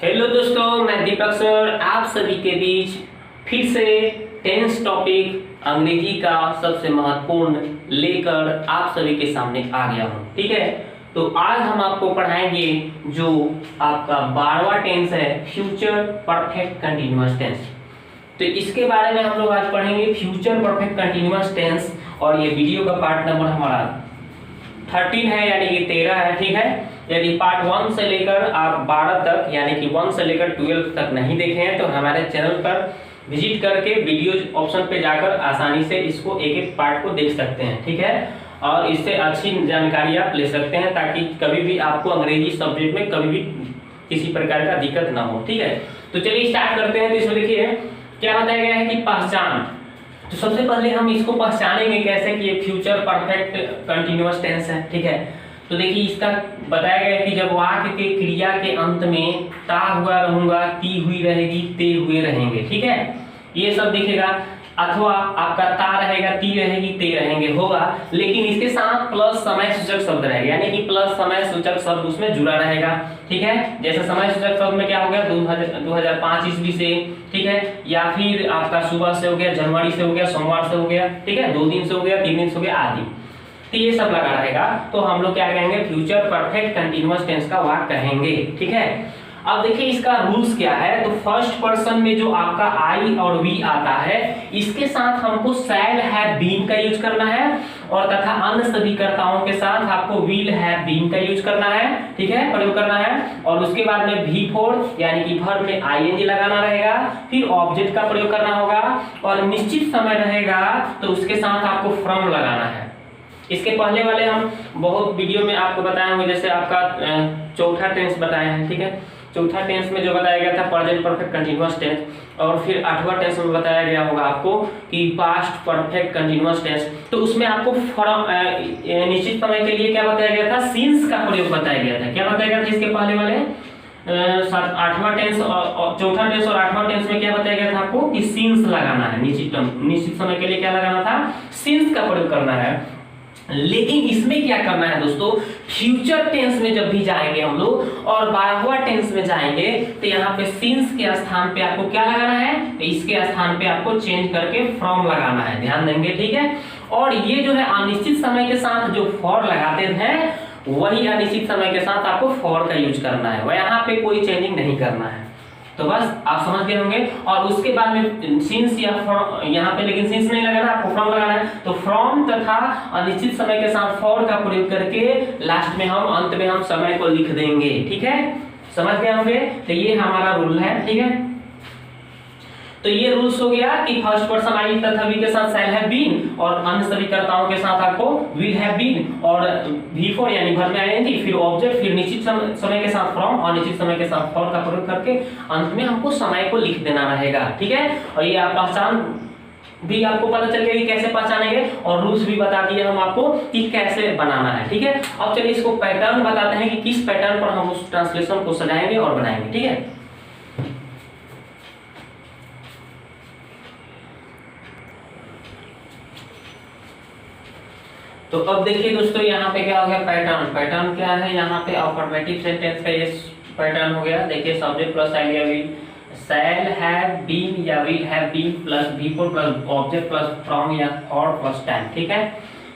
Hello दोस्तों, मैं दीपक sir आप सभी के बीच फिर से टेंस टॉपिक अंग्रेजी का सबसे महत्वपूर्ण लेकर आप सभी के सामने आ गया हूँ। ठीक है, तो आज हम आपको पढ़ाएंगे जो आपका 12वां टेंस है, फ्यूचर परफेक्ट कंटीन्यूअस टेंस। तो इसके बारे में हम लोग आज पढ़ेंगे फ्यूचर परफेक्ट कंटीन्यूअस टेंस, और ये वीडियो का पार्ट नंबर हमारा 13 है, यानी कि 13 है। ठीक है, यदि पार्ट 1 से लेकर आप 12 तक यानी कि 1 से लेकर 12 तक नहीं देखे हैं तो हमारे चैनल पर विजिट करके वीडियोज ऑप्शन पे जाकर आसानी से इसको एक एक पार्ट को देख सकते हैं। ठीक है, और इससे अच्छी जानकारी आप ले सकते हैं ताकि कभी भी आपको अंग्रेजी सब्जेक्ट में कभी भी किसी प्रकार का दिक्कत ना हो। ठीक है, तो चलिए स्टार्ट करते हैं। तो इसमें देखिए क्या बताया गया है कि पहचान। तो सबसे पहले हम इसको पहचानेंगे कैसे कि ये फ्यूचर परफेक्ट कंटीन्यूअस टेंस है। ठीक है, तो देखिए इसका बताया गया है कि जब वाक्य के क्रिया के अंत में ता हुआ रहूंगा, ती हुई रहेगी, ते हुए रहेंगे। ठीक है, ये सब दिखेगा, अथवा आपका ता रहेगा, ती रहेगी, ते रहेंगे होगा, लेकिन इसके साथ प्लस समय सूचक शब्द रहेगा, यानी कि प्लस समय सूचक शब्द उसमें जुड़ा रहेगा। ठीक है, जैसे समय सूचक शब्द में क्या हो गया 2005 ईस्वी से। ठीक है, या फिर आपका सुबह से हो गया, जनवरी से हो गया, सोमवार से हो गया। ठीक है, 2 दिन से हो गया, 3 दिन से हो गया आदि, तो ये सब लगा रहेगा। तो हम लोग क्या कहेंगे, फ्यूचर परफेक्ट कंटीन्यूअस टेंस का वाक्य कहेंगे। ठीक है, अब देखिए इसका रूल्स क्या है। तो फर्स्ट पर्सन में जो आपका आई और वी आता है, इसके साथ हमको शैल हैव बीन का यूज करना है, और तथा अन्य सभी कर्ताओं के साथ आपको विल हैव बीन का यूज करना है। ठीक है, प्रयोग करना है, और उसके बाद में V4 यानी कि वर्ब में ing लगाना रहेगा, फिर ऑब्जेक्ट का प्रयोग करना होगा, और निश्चित समय रहेगा तो उसके साथ आपको फ्रॉम लगाना है। इसके पहले वाले हम बहुत वीडियो में आपको बताए होंगे, जैसे आपका चौथा टेंस बताए हैं। ठीक है, चौथा टेंस में जो बताया गया था प्रेजेंट परफेक्ट कंटीन्यूअस टेंस, और फिर 8वां टेंस में बताया गया होगा आपको कि पास्ट परफेक्ट कंटीन्यूअस टेंस। तो उसमें आपको निश्चित समय के लिए क्या बताया गया था, सिंस का प्रयोग बताया गया था। क्या बताया गया था इसके पहले वाले 8वां टेंस और चौथा टेंस और 8वां टेंस में क्या बताया गया था आपको कि सिंस लगाना है। निश्चित समय के लिए क्या लगाना था, सिंस का प्रयोग करना है। लेकिन इसमें क्या करना है दोस्तों, फ्यूचर टेंस में जब भी जाएंगे हम लोग और 12वां टेंस में जाएंगे तो यहाँ पे सिंस के स्थान पे आपको क्या लगाना है, तो इसके स्थान पे आपको चेंज करके फ्रॉम लगाना है। ध्यान देंगे। ठीक है, और ये जो है अनिश्चित समय के साथ जो फॉर लगाते हैं वही अनिश्चित समय के साथ आपको फॉर का यूज करना है, वह यहाँ पे कोई चेंजिंग नहीं करना है। तो बस आप समझ गए होंगे। और उसके बाद में सिंस या फ्रॉम, यहाँ पे लेकिन सिंस नहीं लगाना, आपको फ्रॉम लगाना है। तो फ्रॉम तथा अनिश्चित समय के साथ फॉर का प्रयोग करके लास्ट में हम अंत में हम समय को लिख देंगे। ठीक है, समझ गए होंगे। तो ये हमारा रूल है। ठीक है, तो ये रूल्स हो गया कि फर्स्ट पर्सन आई तथा वी के साथ शैल हैव बीन, और अन्य सभी कर्ताओं के साथ आपको विल हैव बीन, और V4 यानी वर्ब में ing, फिर ऑब्जेक्ट, फिर निश्चित समय के साथ फ्रॉम, और निश्चित समय के साथ फॉर का प्रयोग करके अंत में हमको समय को लिख देना रहेगा। ठीक है, और ये आप पहचान भी आपको पता चल गया कि कैसे पहचानेंगे, और रूल्स भी बता दिए हम आपको कि कैसे बनाना है। ठीक है, अब चलिए इसको पैटर्न बताते हैं कि किस पैटर्न पर हम उस ट्रांसलेशन को सजाएंगे और बनाएंगे। ठीक है, तो अब देखिए दोस्तों यहाँ पे क्या हो गया, पैटर्न। पैटर्न क्या है, यहाँ पे अफर्मेटिव सेंटेंस का ये पैटर्न हो गया। देखिए सब्जेक्ट प्लस शैल या विल, शैल हैव बीन या will have been plus V4 plus object plus from या फॉर प्लस टाइम। ठीक है,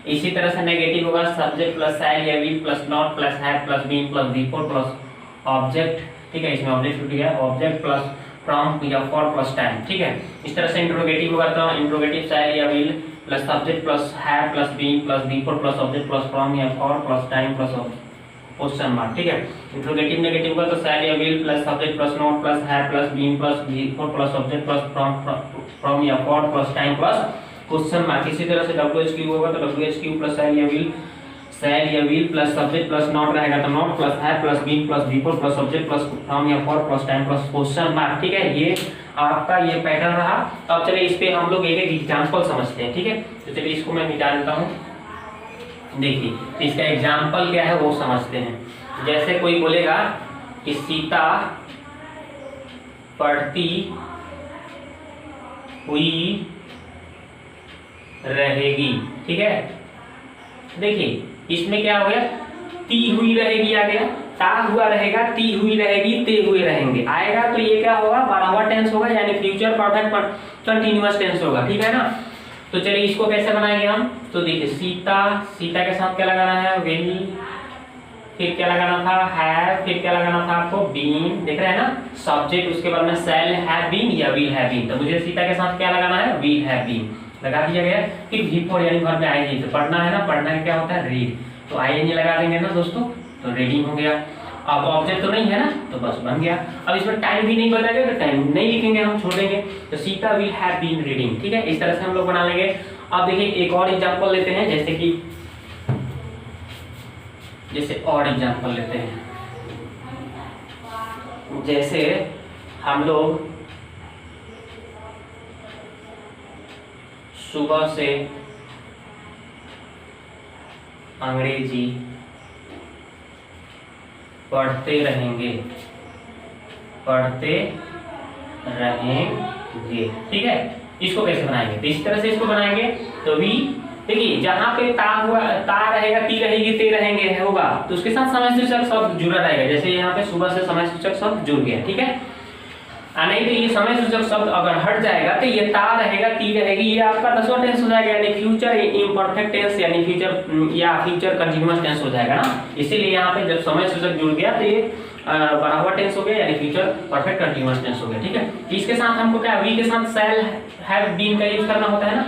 इसी तरह से नेगेटिव होगा, सब्जेक्ट प्लस शैल या will plus not plus have plus been plus V4 plus object. ठीक है, इसमें ऑब्जेक्ट छूट गया, ऑब्जेक्ट प्लस फ्रॉम या फॉर प्लस टाइम। ठीक है, इस तरह से इंट्रोगेटिव होगा, तो इंट्रोगेटिव शैल या will plus subject plus have plus been plus V4 plus object plus from या for plus time plus question mark. ठीक है, इंट्रोगेटिव नेगेटिव का तो शैल या will plus subject plus not plus have plus been plus V4 plus object plus from या for plus time plus question mark. इसी तरह से WHQ होगा तो WHQ प्लस शैल या will plus subject plus not रहेगा तो not plus have plus been plus V4 plus object plus from या for plus time plus question mark. ठीक है, ये आपका ये पैटर्न रहा। अब चलिए इस पे हम लोग एक एक एग्जांपल समझते हैं। ठीक है, तो चलिए इसको मैं मिटा देता हूँ। देखिए तो इसका एग्जांपल क्या है वो समझते हैं। जैसे कोई बोलेगा कि सीता पढ़ती हुई रहेगी। ठीक है, देखिए इसमें क्या हो गया, ती हुई रहेगी आ गया, ता हुआ रहेगा, ती हुई रहेगी, ते हुए रहेंगे, आएगा तो ये क्या होगा, 12वां टेंस होगा, यानी फ्यूचर परफेक्ट कंटीन्यूअस टेंस होगा, ठीक है ना। तो चलिए इसको कैसे बनाएंगे हम, तो देखिए सीता, सीता के साथ क्या लगाना है, विल, फिर क्या लगाना था, हैव, फिर क्या लगाना था आपको, बीन, देख रहे हैं ना, सब्जेक्ट, उसके बाद में शैल हैव बीन या विल हैव बीन, तो मुझे सीता के साथ क्या लगाना है, विल हैव बीन लगा दिया गया। फिर V4 यानी वर्ब में आईएनजी, तो पढ़ना है ना, पढ़ना क्या होता है, रीड, तो आईएनजी लगा देंगे ना दोस्तों, तो रीडिंग हो गया। अब ऑब्जेक्ट तो नहीं है ना, तो बस बन गया। अब इसमें टाइम भी नहीं बताएगा, तो टाइम नहीं लिखेंगे, हम छोड़ देंगे, तो Sita will have been reading, ठीक है, इस तरह से हम लोग बना लेंगे। अब देखिए एक और एग्जांपल लेते हैं, जैसे और एग्जांपल लेते हैं, जैसे हम लोग सुबह से अंग्रेजी पढ़ते रहेंगे, ठीक है। इसको कैसे बनाएंगे, तो इस तरह से इसको बनाएंगे। तो वी, देखिए जहां पे ता हुआ, ता रहेगा, ती रहेगी, ते रहेंगे होगा, तो उसके साथ समय सूचक शब्द जुड़ा रहेगा, जैसे यहाँ पे सुबह से समय सूचक शब्द जुड़ गया, ठीक है। नहीं तो ये समय सूचक शब्द अगर हट जाएगा तो ये ता रहेगा, ती रहेगी, ये आपका 10वां टेंस हो जाएगा, यानी फ्यूचर इम्परफेक्ट टेंस, यानी फ्यूचर या फ्यूचर कंटीन्यूअस टेंस हो जाएगा ना। इसीलिए यहाँ पे जब समय सूचक जुड़ गया तो ये 12वां टेंस हो गया, यानी फ्यूचर परफेक्ट कंटीन्यूअस टेंस हो गया, ठीक है। इसके साथ हमको क्या, वी के साथ शैल हैव बीन का यूज करना होता है ना,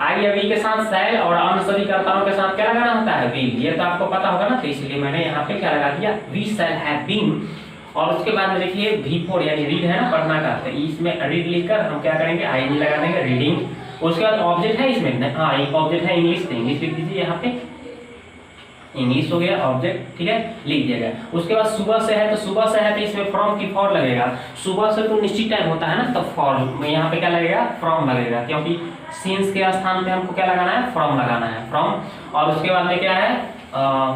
आई या वी के साथ शैल, और अन्य सभी कर्ताओं के साथ क्या लगाना होता है, विल, ये तो आपको पता होगा ना, तो इसलिए मैंने यहाँ पे क्या लगा दिया, वी शैल हैव बीन। और उसके बाद में देखिए V4 यानी रीड है ना, पढ़ना का, तो इसमें रीड लिखकर हम क्या करेंगे, आईएनजी लगा देंगे, रीडिंग। उसके बाद ऑब्जेक्ट है इसमें, हाँ एक ऑब्जेक्ट है इंग्लिश, तो इंग्लिश लिख दीजिए, यहाँ पे इंग्लिश हो गया ऑब्जेक्ट, ठीक है, लिख दिया गया। उसके बाद सुबह से है, तो सुबह से है तो इसमें फ्रॉम की फॉर लगेगा, सुबह से तो निश्चित टाइम होता है ना, तो फॉर में यहाँ पे क्या लगेगा, फ्रॉम लगेगा, क्योंकि सिंस के स्थान पे हमको क्या लगाना है, फ्रॉम लगाना है, फ्रॉम। और उसके बाद में क्या है,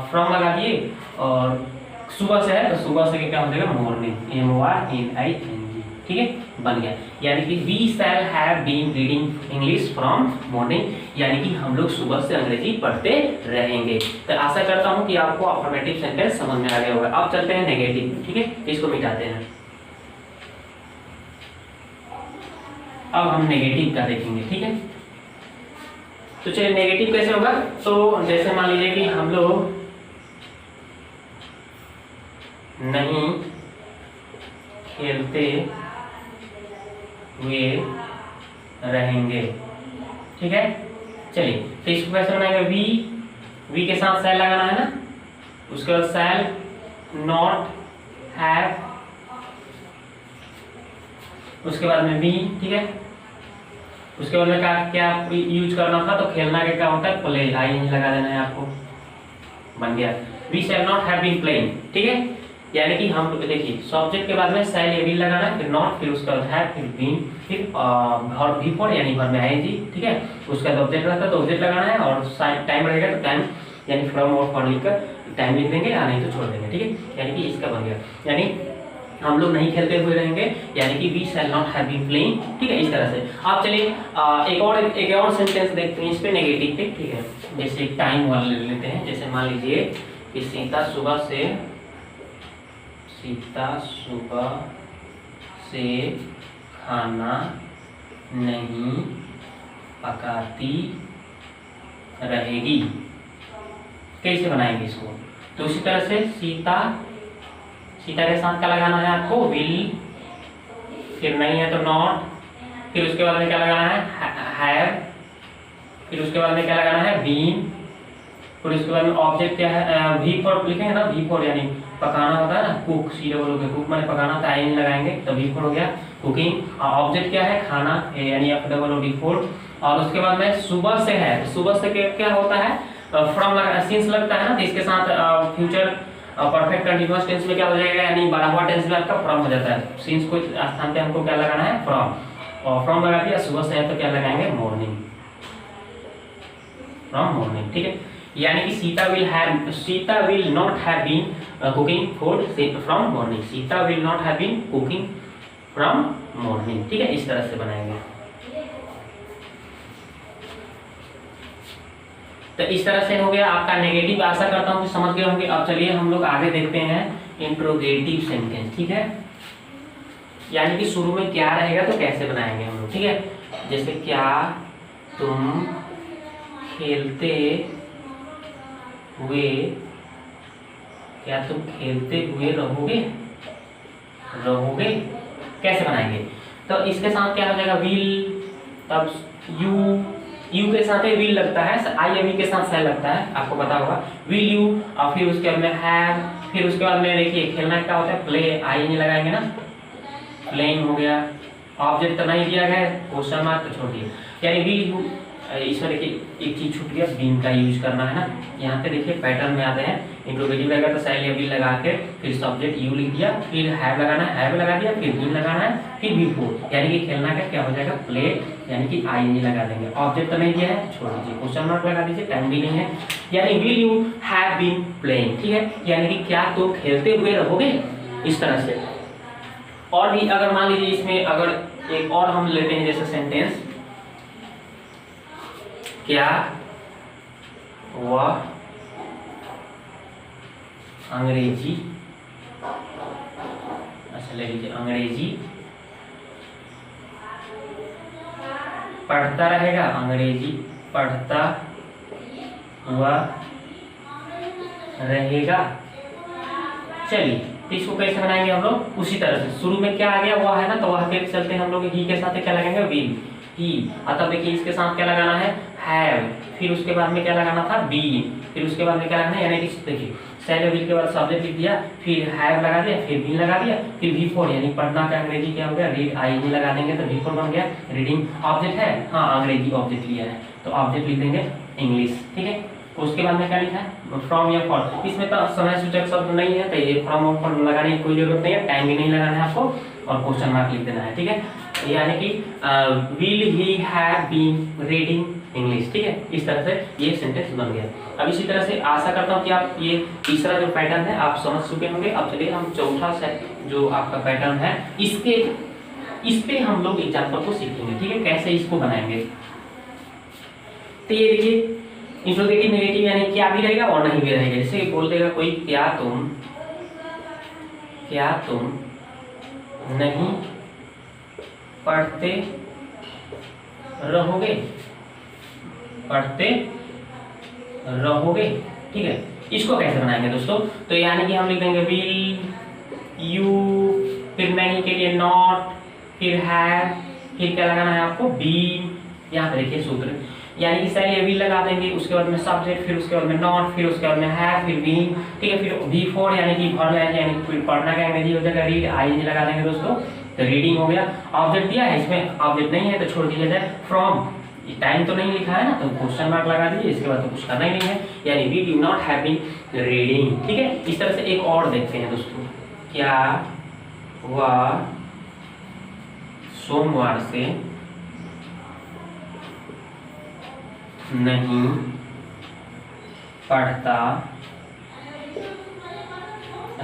फ्रॉम लगा दिए, और सुबह से है तो सुबह से क्या हो जाएगा, मॉर्निंग, MORNING, ठीक है, बन गया। यानी कि we shall have been reading English from morning, यानी कि हम लोग सुबह से अंग्रेजी पढ़ते रहेंगे। तो आशा करता हूं कि आपको अफर्मेटिव सेंटेंस समझ में आ गया होगा। अब चलते हैं नेगेटिव, ठीक है, इसको मिटाते हैं। अब हम नेगेटिव का देखेंगे, ठीक है। तो चलिए नेगेटिव कैसे होगा, तो जैसे मान लीजिए कि हम लोग नहीं खेलते हुए रहेंगे, ठीक है। चलिए तो इसको कैसे बनाएंगे, वी के साथ शैल लगाना है ना, उसके बाद शैल नॉट हैव, उसके बाद में बी, ठीक है। उसके बाद में क्या यूज करना था, तो खेलना के क्या होता है, प्ले, आईएनजी लगा देना है आपको, बन गया। We shall not have been playing, ठीक है, यानी कि हम देखिए सब्जेक्ट के बाद में शैल या विल लगाना है, फिर नॉट, फिर उसका हैव, फिर बीन, फिर वर्ब V4 यानी वर्ब में आईएनजी, ठीक है। उसका बाद ऑब्जेक्ट रहता है तो ऑब्जेक्ट लगाना है, और टाइम रहेगा तो टाइम यानी फ्रॉम और फॉर लिखकर टाइम लिख देंगे, या नहीं तो छोड़ देंगे, ठीक है। यानी कि इसका बन गया, यानी हम लोग नहीं खेलते हुए रहेंगे, यानी कि we shall not have been playing, ठीक है, इस तरह से। आप चलिए एक और सेंटेंस देखते हैं इस पे नेगेटिव पे, ठीक है। जैसे टाइम वाला ले लेते हैं, जैसे मान लीजिए कि सीता सुबह से खाना नहीं पकाती रहेगी, कैसे बनाएंगे इसको, तो इसी तरह से सीता के साथ क्या लगाना है आपको, विल, फिर नहीं है तो नॉट, फिर उसके बाद में क्या लगाना है, हैव, फिर उसके बाद में क्या लगाना है, बीन, फिर उसके बाद में ऑब्जेक्ट क्या है, V4 लिखेंगे ना, V4 यानी पकाना होता है ना, कुक, कुक मैंने पकाना था, आईएनजी लगाएंगे तो V4 हो गया, कुकिंग। ऑब्जेक्ट क्या है, खाना, यानी FOOD4। और उसके बाद में सुबह से है, सुबह से क्या होता है, फ्रॉम सिंस लगता है ना, तो इसके साथ फ्यूचर परफेक्ट कंटीन्यूअस टेंस में क्या हो जाएगा, यानी 12वां टेंस में आपका फ्रॉम हो जाता है, सिंस को स्थान पे हमको क्या लगाना है, फ्रॉम, और फ्रॉम लगा दिया, सुबह से है तो क्या लगाएंगे, मॉर्निंग, फ्रॉम मॉर्निंग, ठीक है। यानी कि Sita will not have been cooking food from morning, Sita will not have been cooking from morning, ठीक है, इस तरह से बनाएंगे। तो इस तरह से हो गया आपका नेगेटिव। आशा करता हूँ कि समझ गए होंगे। अब चलिए हम लोग आगे देखते हैं इंट्रोगेटिव सेंटेंस, ठीक है, यानी कि शुरू में क्या रहेगा तो कैसे बनाएंगे हम लोग, ठीक है। जैसे क्या तुम खेलते हुए, क्या तुम खेलते हुए रहोगे, रहोगे कैसे बनाएंगे? तो इसके साथ क्या हो जाएगा, विल, तब यू के साथ विल लगता है, आई एम ई के साथ सह लगता है, आपको पता होगा, विल यू, और फिर उसके बाद में हैव, फिर उसके बाद में देखिए खेलना क्या होता है, प्ले, आई एन लगाएंगे ना, प्लेइंग हो गया। ऑब्जेक्ट तो नहीं दिया गया, क्वेश्चन मार्क तो छोड़ दिए, यानी विल यू। इसमें देखिए एक चीज छूट गया, बीन का यूज करना है ना। यहाँ पे देखिए पैटर्न में आते हैं, इंट्रोगेटिव रहेगा तो सैल या विल लगा के फिर सब्जेक्ट यू लिख दिया, फिर हैव लगाना है, हैव लगा दिया, फिर बीन लगाना है, फिर बिफोर, यानी कि खेलना का क्या हो जाएगा, प्ले, यानी कि आई एन लगा देंगे। ऑब्जेक्ट तो नहीं दिया है, छोड़ दीजिए, क्वेश्चन मार्क लगा दीजिए, टाइम भी नहीं है, यानी will you have been playing, ठीक है, यानी कि क्या तुम खेलते हुए रहोगे, इस तरह से। और भी अगर मान लीजिए इसमें अगर एक और हम लेते हैं जैसे सेंटेंस, क्या वह अंग्रेजी, अच्छा ले लीजिए, अंग्रेजी पढ़ता रहेगा, अंग्रेजी पढ़ता हुआ रहेगा। चलिए तो इसको कैसे बनाएंगे हम लोग, उसी तरह से शुरू में क्या आ गया वह है ना, तो वह के चलते हम लोग ही के साथ क्या लगाएंगे, विल, ही। तब देखिए इसके साथ क्या लगाना है, हैव, फिर उसके बाद में क्या लगाना था, बी, फिर उसके बाद में क्या लगाना है, यानी कि देखिए सैल विल के बाद सब्जेक्ट लिख दिया, फिर हैव लगा दिया, फिर बी लगा दिया, फिर V4 यानी पढ़ना का अंग्रेजी क्या हो गया, रीड, आई लगा देंगे तो V4 बन गया। रीडिंग ऑब्जेक्ट है, हाँ अंग्रेजी ऑब्जेक्ट लिया है तो ऑब्जेक्ट लिख देंगे इंग्लिश, ठीक है। उसके बाद में क्या लिखा है, फ्रॉम या फॉर, इसमें तो समय सूचक शब्द नहीं है तो ये फ्रॉम और फॉर लगाने की कोई जरूरत नहीं है, टाइम भी नहीं लगाना है आपको, और क्वेश्चन मार्क लिख देना है, ठीक है। यानी कि will he have been reading English, ठीक है। इस तरह से ये सेंटेंस बन गया। अब इसी तरह से आशा करता हूँ कि आप ये तीसरा जो पैटर्न है आप समझ चुके होंगे। अब चलिए हम चौथा सेट जो आपका पैटर्न है इस पे हम लोग एग्जाम्पल को सीखेंगे, ठीक है, कैसे इसको बनाएंगे। तो ये देखिए इंट्रोगेटिव नेगेटिव यानी क्या भी रहेगा और नहीं भी रहेगा। जैसे बोल देगा कोई, क्या तुम नहीं पढ़ते रहोगे, ठीक है। इसको कैसे बनाएंगे दोस्तों, तो यानी कि हम लिख देंगे विल यू, फिर नहीं के लिए नॉट, फिर हैव, फिर क्या लगाना है आपको, बी। यहाँ पे देखिए सूत्र, यानी कि सैल या विल लगा देंगे, उसके बाद में सब्जेक्ट, फिर उसके बाद में नॉट, फिर उसके बाद में हैव, फिर बी, ठीक है। फिर V4 यानी कि वर्ब है, यानी फिर पढ़ना का अंग्रेजी हो जाएगा, रीड, आई लगा देंगे दोस्तों, तो रीडिंग हो गया। ऑब्जेक्ट दिया है, इसमें ऑब्जेक्ट नहीं है तो छोड़ दिया जाए। फ्रॉम, टाइम तो नहीं लिखा है ना तो क्वेश्चन मार्क लगा दीजिए, इसके बाद तो कुछ करना ही नहीं है, यानी we do not have been reading, ठीक है। इस तरह से एक और देखते हैं दोस्तों, क्या वह सोमवार से नहीं पढ़ता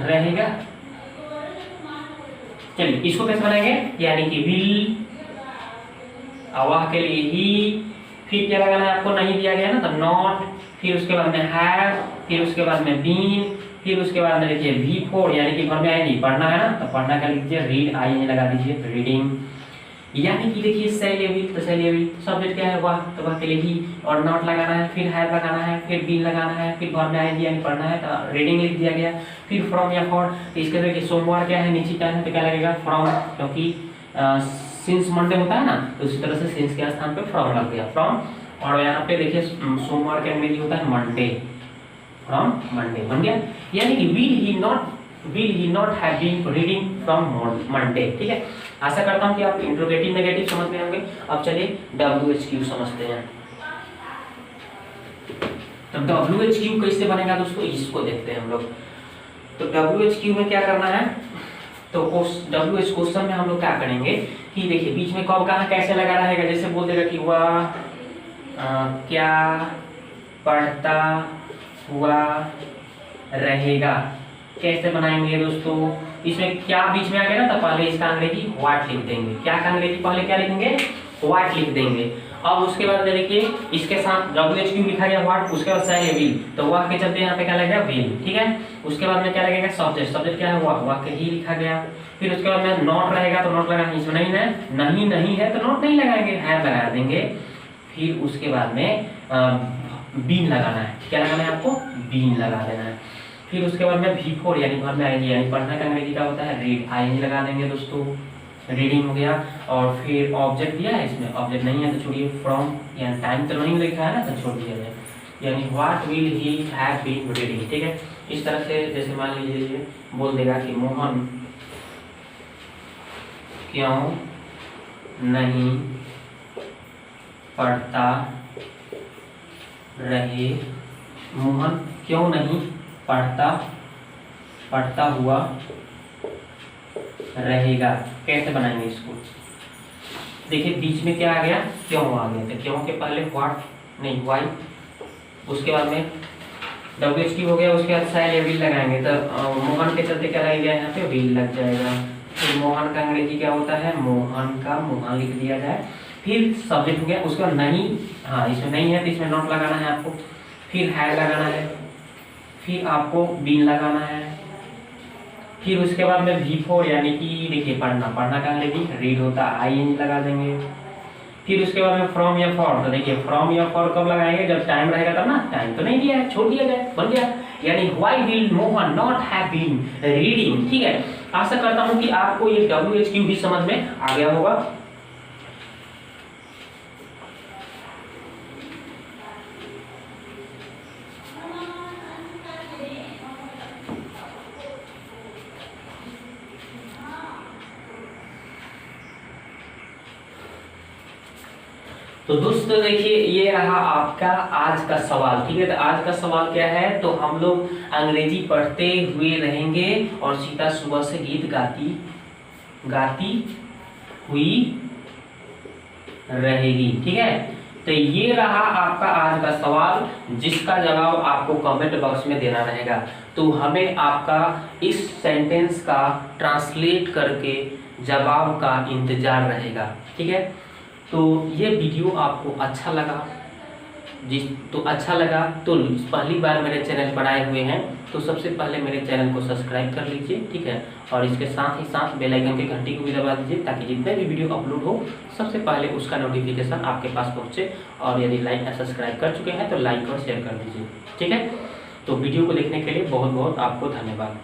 रहेगा। चलिए इसको कैसे बनाएंगे, यानी कि विल, वह के लिए ही, फिर क्या लगाना है आपको, नहीं दिया गया ना तो नॉट, फिर उसके बाद में हैव, फिर उसके बाद में बीन, फिर उसके बाद में देखिए V4 यानी कि वर्ब में आएगी, पढ़ना है ना तो पढ़ना का लिख दीजिए, रीड, आई लगा दीजिए, रीडिंग। यानी कि देखिए सैल या विल, तो सैल या विल, सब्जेक्ट क्या है वह, तो वह के लिए ही, और नॉट लगाना है, फिर हैव लगाना है, फिर बीन लगाना है, फिर वर्ब में आएगी यानी पढ़ना है तो रीडिंग लिख दिया गया। फिर फ्रॉम या फॉर, तो इसके देखिए सोमवार क्या है, नीचे क्या है तो क्या लगेगा, फ्रॉम, क्योंकि सिंस मंडे होता है ना तो उसी तरह से सिंस के स्थान पे फ्रॉम लग गया, फ्रॉम। और यहाँ पे देखिए सोमवार के अंग्रेजी होता है मंडे, फ्रॉम मंडे बन गया। यानी कि will he not have been reading from Monday, ठीक है। आशा करता हूँ कि आप इंट्रोगेटिव नेगेटिव समझ गए होंगे। अब चलिए WHQ समझते हैं। तो WHQ कैसे बनेगा दोस्तों, इसको देखते हैं हम लोग। तो WHQ में क्या करना है, तो WH क्वेश्चन में हम लोग क्या करेंगे कि देखिए बीच में कब कहाँ कैसे लगा रहेगा। जैसे बोल देगा कि वह क्या पढ़ता हुआ रहेगा, कैसे बनाएंगे दोस्तों, इसमें क्या बीच में आ गया ना तो पहले इसका अंग्रेजी व्हाट लिख देंगे। क्या का अंग्रेजी पहले क्या लिखेंगे, व्हाट लिख देंगे। अब उसके बाद में देखिए इसके साथ WHQ लिखा गया व्हाट, उसके बाद चाहिए विल, तो वह के चलते यहाँ पे क्या लगेगा विल, ठीक है। उसके बाद में क्या लगेगा सब्जेक्ट, सब्जेक्ट क्या है वह के ही लिखा गया। फिर उसके बाद में नॉट रहेगा तो नॉट लगाएंगे, इसमें नहीं है, नहीं है तो नॉट नहीं लगाएंगे, है लगा देंगे। फिर उसके बाद में बीन लगाना है, क्या लगाना है आपको, बीन लगा देना है। फिर उसके बाद में V4 यानी घर में आएंगे, यानी पढ़ना का अंग्रेजी का होता है रीड, ING लगा देंगे दोस्तों, रीडिंग हो गया। और फिर ऑब्जेक्ट दिया है, इसमें ऑब्जेक्ट नहीं है तो छोड़िए, फ्रॉम या टाइम तो नहीं लिखा है ना तो छोड़ दिया जाए, यानी what will he have been reading, ठीक है। इस तरह से जैसे मान लीजिए बोल देगा कि मोहन क्यों नहीं पढ़ता रहे, मोहन क्यों नहीं पढ़ता हुआ रहेगा। कैसे बनाएंगे इसको, देखिए बीच में क्या आ गया, क्यों आ गया, तो क्यों के पहले व्हाट नहीं वाई, उसके बाद में WHQ हो गया, उसके बाद शायद ये विल लगाएंगे, तो मोहन के चलते क्या लगेगा यहाँ पे विल लग जाएगा। फिर मोहन का अंग्रेजी क्या होता है, मोहन लिख दिया जाए। फिर सब्जेक्ट हो गया, उसके बाद नहीं, हाँ इसमें नहीं है तो इसमें नॉट लगाना है आपको। फिर है लगाना है, फिर आपको बीन लगाना है। फिर उसके बाद में V4 यानी कि देखिए पढ़ना का अंग्रेजी रीड होता है, ING लगा देंगे। फिर उसके बाद में फ्रॉम या फॉर, तो देखिए फ्रॉम या फॉर कब लगाएंगे, जब टाइम रहेगा तब ना, टाइम तो नहीं दिया है, छोड़ दिया जाए, बन गया, यानी why will Mohan not have been reading, ठीक है। आशा करता हूं कि आपको ये WHQ भी समझ में आ गया होगा। तो दोस्तों देखिए ये रहा आपका आज का सवाल, ठीक है। तो आज का सवाल क्या है, तो हम लोग अंग्रेजी पढ़ते हुए रहेंगे और सीता सुबह से गीत गाती हुई रहेगी, ठीक है। तो ये रहा आपका आज का सवाल, जिसका जवाब आपको कमेंट बॉक्स में देना रहेगा। तो हमें आपका इस सेंटेंस का ट्रांसलेट करके जवाब का इंतजार रहेगा, ठीक है। तो ये वीडियो आपको अच्छा लगा, अच्छा लगा तो पहली बार मेरे चैनल पर आए हुए हैं तो सबसे पहले मेरे चैनल को सब्सक्राइब कर लीजिए, ठीक है। और इसके साथ ही साथ बेल आइकन की घंटी को भी दबा दीजिए, ताकि जितने भी वीडियो अपलोड हो सबसे पहले उसका नोटिफिकेशन आपके पास पहुंचे। और यदि लाइक या सब्सक्राइब कर चुके हैं तो लाइक और शेयर कर दीजिए, ठीक है। तो वीडियो को देखने के लिए बहुत बहुत आपको धन्यवाद।